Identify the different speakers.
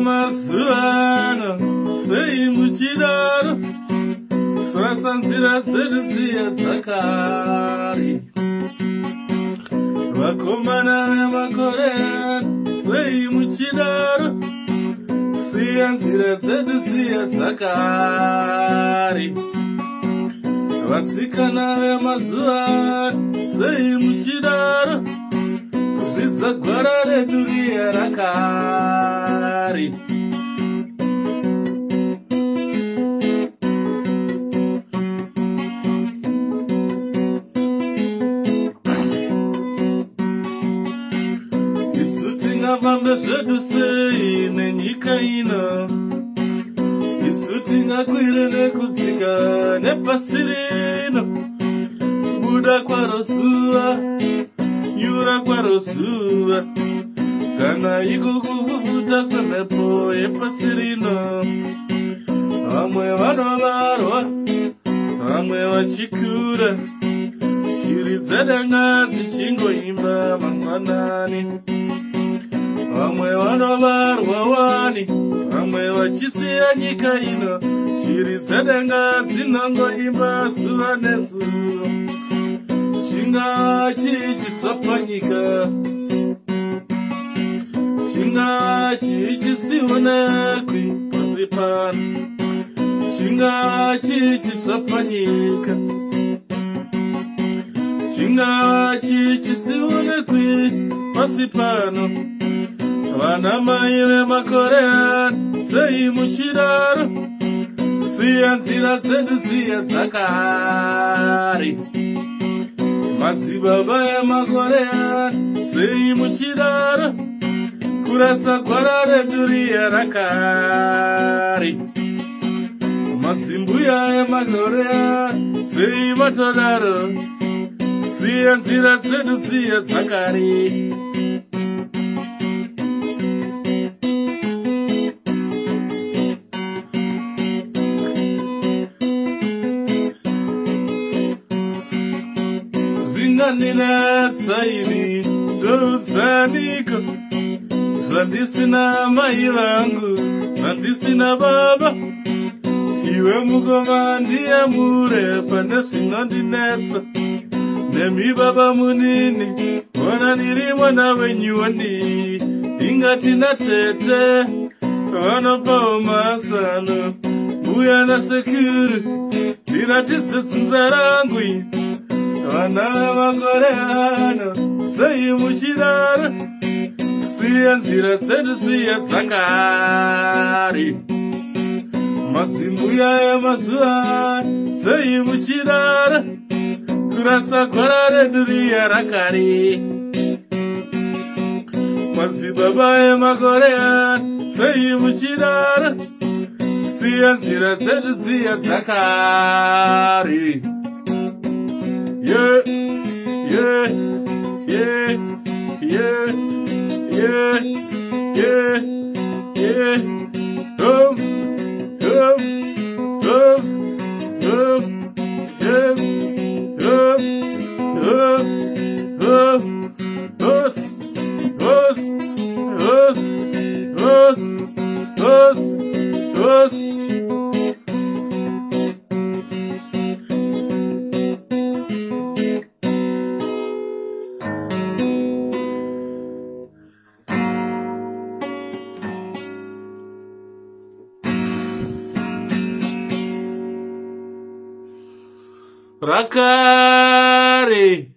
Speaker 1: Mazuano, sei muchidaro, swasanzira dzedu dziya dzakari. Vakomana vemakore ano, sei muchidaro, siya nzira dzedu dziya dzakari. Vasikana vemazuva ano, sei muchidaro, kuzvidza gwara redu riya rakari. Vambe zvedu sei nenyika ino, isu tingakwire nekudzika nepasi rino. Buda kwaro zuva, nyura kwaro zuva, kana iko kuvuvuta kwemhepo yepasi rino. Vamwe vanovarwa, vamwe vachikura, shiri dzedenga dzichingoimba mangwanani. Vamwe vanovarwa wani, vamwe vachisiya nyika ino, shiri dzedenga dzinongoimba zuva nezuva. Chingaa chii chitsva nyika, chingaa chii chisionekwi pasi pano, chingaa chii chitsva nyika, chingaa chii chisionekwi pasi pano. Vana mai vemakore ano, sei muchidaro, siya nzira dzedu dziya dzakari. Madzibaba emakore ano, sei muchidaro, kurasa gwara redu riya rakari. Madzimbuya emakore ano, sei vatodaro, siya nzira dzedu dziya dzakari. Nina saini zozaniko, zvandisina mai vangu, handisina baba. Iwe mugoma ndiye mure pane zvinondinetsa, nemi baba munini, ona ndiri mwana wenyuwani. Ingatina tete, vanopawo masano, mbuya nasekuru, ndiratidze rangu. Vana vemakore ano, sei muchidaro, siya nzira dzedu dziya dzakari. Madzimbuya emazuva ano, sei muchidaro, kurasa gwara redu riya rakari. Madzibaba emakore ano, sei muchidaro, siya nzira dzedu dziya dzakari. Yeah, yeah, yeah, yeah, yeah, yeah, yeah. Home, home, home, home, home, home, home, home, hos, hos, hos, hos, hos, hos. Rakari.